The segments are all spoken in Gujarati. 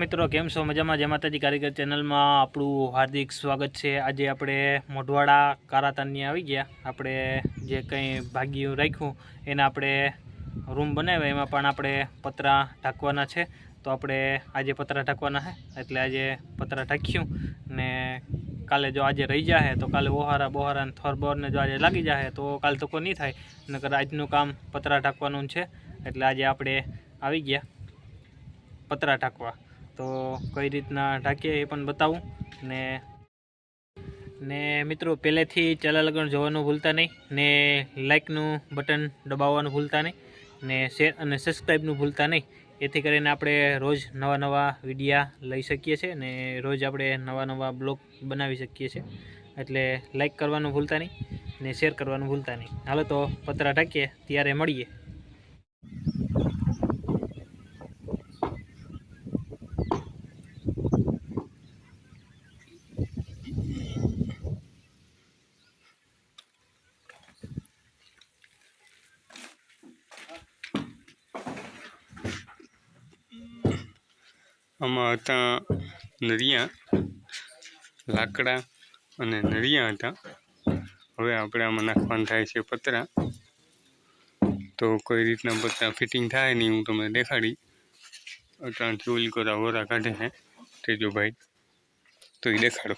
મિત્રો, કેમ છો? મજામાં? જય માતાજી કારીગર ચેનલમાં આપણું હાર્દિક સ્વાગત છે। આજે આપણે મોઢવાડા કારાતાની આવી ગયા। આપણે જે કંઈ ભાગ્યું રાખ્યું એના આપણે રૂમ બનાવ્યા, એમાં પણ આપણે પતરા ઢાંકવાના છે। તો આપણે આજે પતરા ઢાંકવાના છે, એટલે આજે પતરા ઢાંક્યું ને કાલે જો આજે રહી જાય તો કાલે ઓહારા બોહારા ને થોર બોરને જો આજે લાગી જાય તો કાલે તો કોઈ નહીં થાય, નકર આજનું કામ પતરા ઢાંકવાનું છે। એટલે આજે આપણે આવી ગયા પતરા ઢાંકવા। તો કઈ રીતના ઢાંકીએ એ પણ બતાવું ને મિત્રો, પહેલેથી ચેનલ લગન જોવાનું ભૂલતા નહીં ને લાઇકનું બટન દબાવવાનું ભૂલતા નહીં ને શેર અને સબસ્ક્રાઈબનું ભૂલતા નહીં, એથી કરીને આપણે રોજ નવા વિડીયા લઈ શકીએ છીએ ને રોજ આપણે નવા બ્લોગ બનાવી શકીએ છીએ। એટલે લાઇક કરવાનું ભૂલતા નહીં ને શેર કરવાનું ભૂલતા નહીં। હાલો તો પતરા ઢાંકીએ, ત્યારે મળીએ। આમાં હતા નરિયા, લાકડા અને નરિયા હતા। હવે આપણે આમાં નાખવાનું થાય છે પતરા। તો કઈ રીતના પતરા ફિટિંગ થાય નહીં હું તમને દેખાડી। અટાણથી ઓલી કોરા વોરા કાઢે છે તેજોભાઈ, તો એ દેખાડો।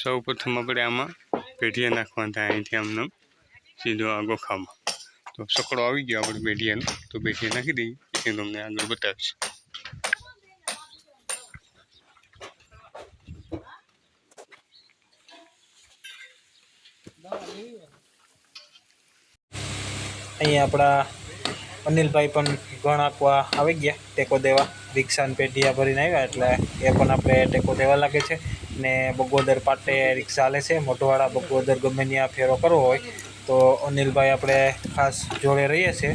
સૌ પ્રથમ આપણે આમાં પેઢિયા નાખવાના થાય, અહીંથી આમને સીધો આ ગોખામાં। તો સકડો આવી ગયો આપણે પેઢિયાનો, તો પેઢિયા નાખી દઈએ, એ તમને આગળ બતાવીશ। અહીંયા આપણા અનિલભાઈ પણ ઘણ આંકવા આવી ગયા, ટેકો દેવા। રિક્ષાને પેઢિયા ભરીને આવ્યા એટલે એ પણ આપણે ટેકો દેવા લાગે છે ને બગોદર પાટે રિક્ષા હાલે છે। મોઢવાડા બગોદર ગમે ત્યાં ફેરો કરવો હોય તો અનિલભાઈ આપણે ખાસ જોડે રહીએ છીએ,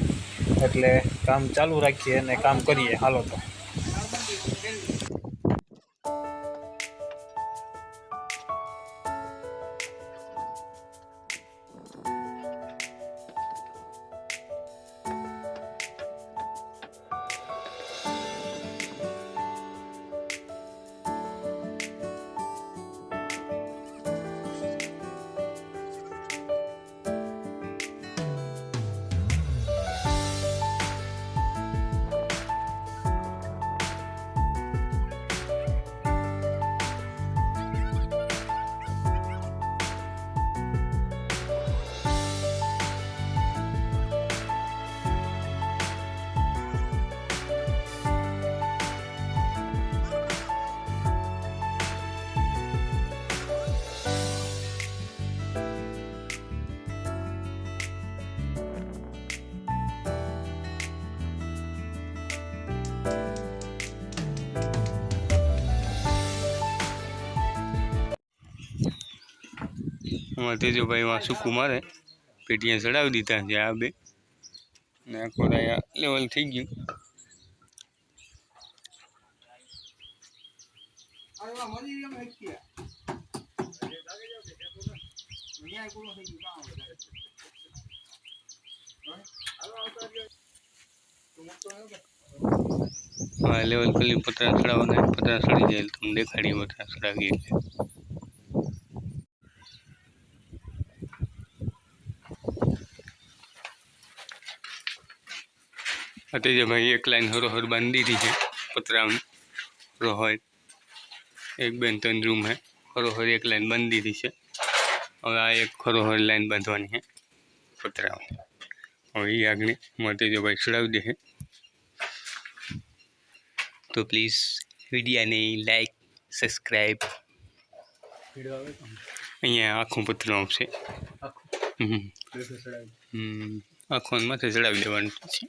એટલે કામ ચાલુ રાખીએ અને કામ કરીએ। હાલો તો આમાં તેજોભાઈ માં સૂકું મારે પેઢિયા ચડાવી દીધા છે આ બે, ને આખો લેવલ થઈ ગયું। હા, લેવલ કરી પતરા ચડાવવાના, પતરા ચડી જાય તમને દેખાડીએ પતરા ચડાવીએ એટલે। તેજભાઈ એક લાઈન હરોહર બાંધી दी है पतरा रोहर एक बेन 3 रूम है हरोहर एक लाइन बांधी दी है। હવે આ એક ખરોખર લાઈન બાંધવાની છે પતરા. હવે એ આગળ માટે જો ભાઈ ચડાવી દે છે. તો પ્લીઝ વિડીયાને લાઈક સબસ્ક્રાઈબ. અહીંયા આખું પતરું આવશે. આખું માથે ચડાવી દેવાનું છે.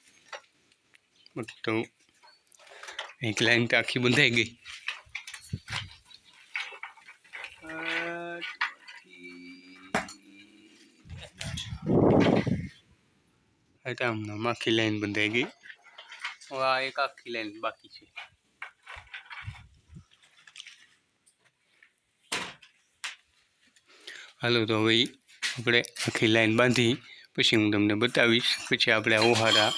તો એક લાઈન તો આખી બંધાઈ ગઈ. આમને આખી લાઈન બંધાઈ ગઈ. હવે આ એક આખી લાઈન બાકી છે. હાલો તો હવે આપણે આખી લાઈન બાંધી પછી હું તમને બતાવીશ. પછી આપણે ઓહારા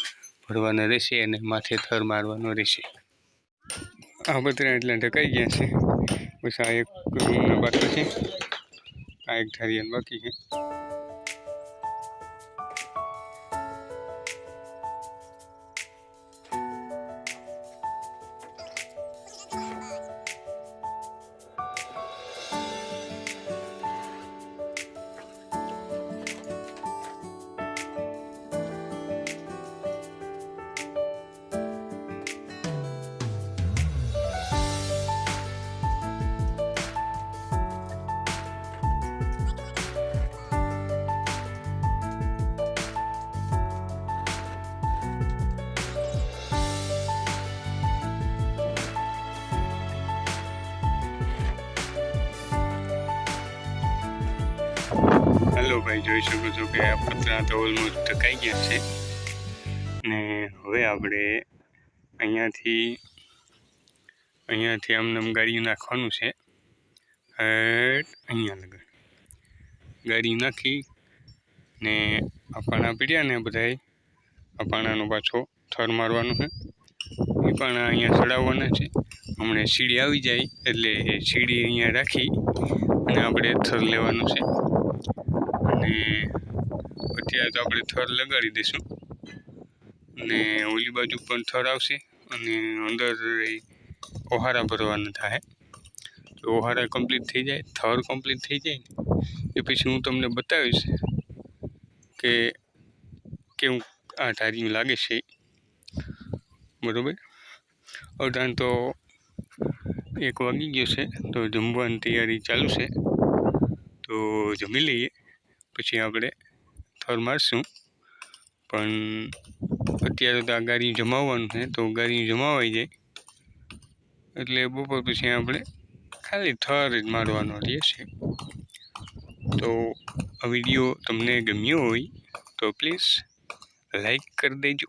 ભરવાના રહેશે અને માથે થર મારવાનો રહેશે. આ પતરા એટલે ઢકાઈ ગયા છે. પછી આ એક રૂમના બાકી છે. આ એક ધારિયાનું બાકી છે. હેલો ભાઈ, જોઈ શકો છો કે આ પતરા તો ઓલમોસ્ટ ઢકાઈ ગયા છે. ને હવે આપણે અહીંયાથી આમને ગાડી નાખવાનું છે. અહીંયા લગન ગાડી નાખી ને આ પાણા પીડ્યા ને બધા આ પાણાનો પાછો થર મારવાનો છે. એ પાણા અહીંયા ચડાવવાના છે. હમણાં સીડી આવી જાય એટલે સીડી અહીંયા રાખી અને આપણે થર લેવાનું છે. અને અત્યારે તો આપણે થર લગાડી દઈશું અને ઓલી બાજુ પણ થર આવશે અને અંદર ઓહારા ભરવાના થાય. તો ઓહારા કમ્પ્લીટ થઈ જાય, થર કમ્પ્લીટ થઈ જાય ને એ પછી હું તમને બતાવીશ કે કેવું આ ધાર્યું લાગે છે. બરાબર. અઢાણ તો 1 વાગી ગયો છે, તો જમવાની તૈયારી ચાલુ છે. તો જમી લઈએ પછી આપણે થર મારશું. પણ અત્યારે તો આ ગાડી જમાવવાનું છે, તો ગાડી જમાવાઈ જાય એટલે બપોર પછી આપણે ખાલી થર જ મારવાનો રહેશે. તો આ વિડીયો તમને ગમ્યો હોય તો પ્લીઝ લાઈક કરી દેજો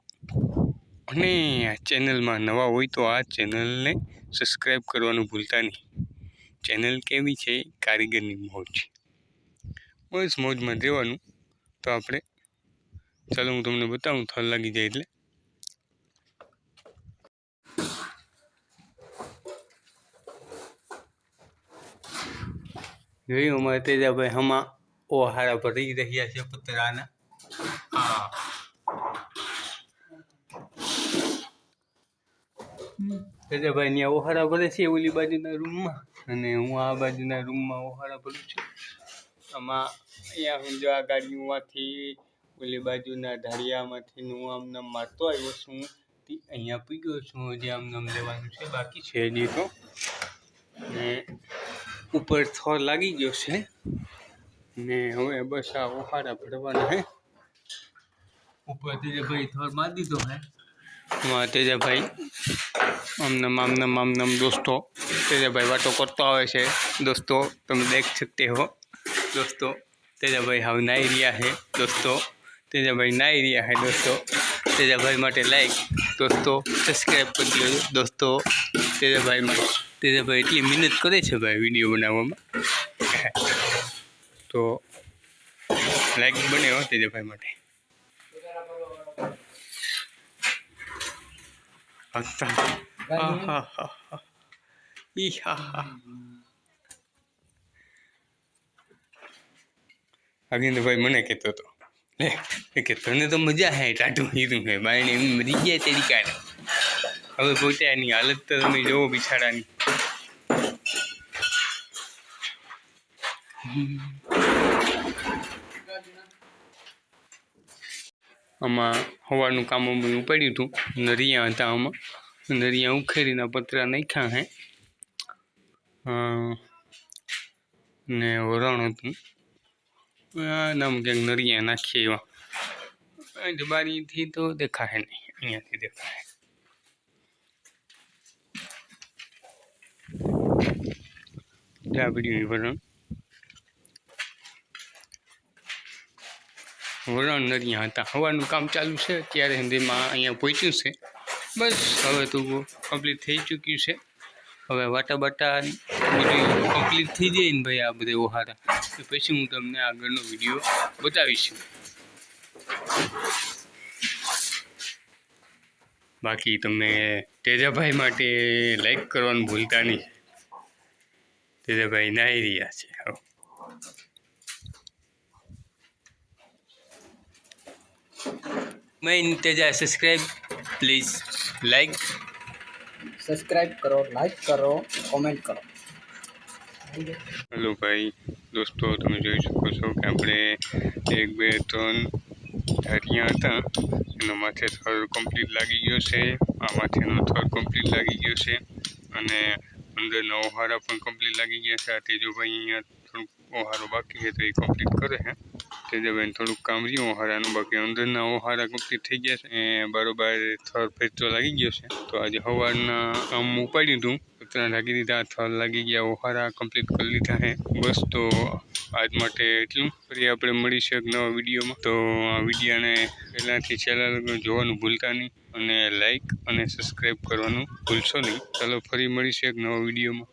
અને આ ચેનલમાં નવા હોય તો આ ચેનલને સબસ્ક્રાઈબ કરવાનું ભૂલતા નહીં. ચેનલ કેવી છે? કારીગરની મોજ. બસ મોજમાં રહેવાનું. તો આપણે ચાલો હું તમને બતાવું થર લાગી જાય એટલે. જોયું અમારે તેજાભાઈ હમા ઓહારા ભરી રહ્યા છે પતરાના. તેજાભાઈ ત્યાં ઓહારા ભરે છે ઓલી બાજુના રૂમમાં અને હું આ બાજુના રૂમમાં ઓહારા ભરું છું. આમાં અહીંયા હું જો આ ગાડીઓમાંથી ઓલી બાજુના ઢાળિયામાંથી હું આમને મારતો આવ્યો છું. અહીંયા પીગ્યો છું. હજી આમને લેવાનું છે, બાકી છે હજી તો. ને ઉપર થર લાગી ગયો છે ને હવે બસ આ ઓહારા ભરવાના હે. ઉપર તેજાભાઈ થર મારી દીધો હે. એમાં તેજાભાઈ આમનમ દોસ્તો તેજાભાઈ વાતો કરતો આવે છે. દોસ્તો તમે દેખ सकते हो. दोस्तों तेजाभाई हाव नाई रिया है. दोस्तों तेजाभाई नाई रिया है. दोस्तों तेजाभाई माटे लाइक, दोस्तों सब्सक्राइब कर दो. दोस्तों तेजाभाई એટલી મહેનત કરે છે ભાઈ વિડીયો બનાવવામાં. તો લાઈક બને હો તેજાભાઈ માટે. ભાઈ મને કહેતો હતો કે તને તો મજા હે ટાટું હીરું હે બાયણે એમ મરી ગયા તેરી કાઢ. હવે પોતાની હાલત તો તમે જોવો બિચારાની. આમાં સવારનું કામ બધું પડ્યું હતું, નરિયા હતા આમાં, નરિયા ઉખેરીના પતરા નાખ્યા હે ને વરણ હતું નામ ક્યાંક નરિયા નાખીએ એવા બારીથી તો દેખાશે નહીં, અહીંયાથી દેખાશે. ત્યાં પડ્યું વરણ નરિયા હતા. સવારનું કામ ચાલુ છે ત્યારે સુધીમાં અહીંયા પહોંચ્યું છે. બસ હવે તો કમ્પ્લીટ થઈ ચૂક્યું છે. હવે વાટા બધું કમ્પ્લીટ થઈ જાય ને ભાઈ, આ બધા ઓહારા પછી હું તમને આગળનો વિડીયો બતાવીશ. બાકી તમે તેજાભાઈ માટે લાઈક કરવાનું ભૂલતા નહીં. તેજાભાઈ નાહી રહ્યા છે. મેં Teja subscribe please, like subscribe કરો, લાઈક કરો, કોમેન્ટ કરો. હેલો ભાઈ દોસ્તો, તમે જોઈ શકો છો કે આપણે 1 2 3 ધારિયા હતા, એના માથે થર કમ્પ્લીટ લાગી ગયો છે. આ માથેનો થર કમ્પ્લીટ લાગી ગયો છે અને અંદરના ઓહારા પણ કમ્પ્લીટ લાગી ગયા છે. આ તેજોભાઈ અહીંયા થોડુંક ઓહારો બાકી છે તો એ કમ્પ્લીટ કરે છે. તેજોભાઈને થોડુંક કામ રહ્યું ઓહારાનું, બાકી અંદરના ઓહારા કમ્પ્લીટ થઈ ગયા છે. બરોબર થર ફેરતો લાગી ગયો છે. તો આજે સવારના કામ ઉપાડ્યું હતું, પતરા લાગી દીધા, થર લાગી ગયા, ઓહારા કમ્પ્લીટ કરી લીધા છે. બસ તો આજ માટે એટલું. ફરી આપણે મળીશું એક નવા વિડીયોમાં. તો આ વિડીયોને પહેલાંથી છેલ્લા લગન જોવાનું ભૂલતા નહીં અને લાઈક અને સબસ્ક્રાઈબ કરવાનું ભૂલશો નહીં. ચાલો ફરી મળીશું એક નવા વિડીયોમાં.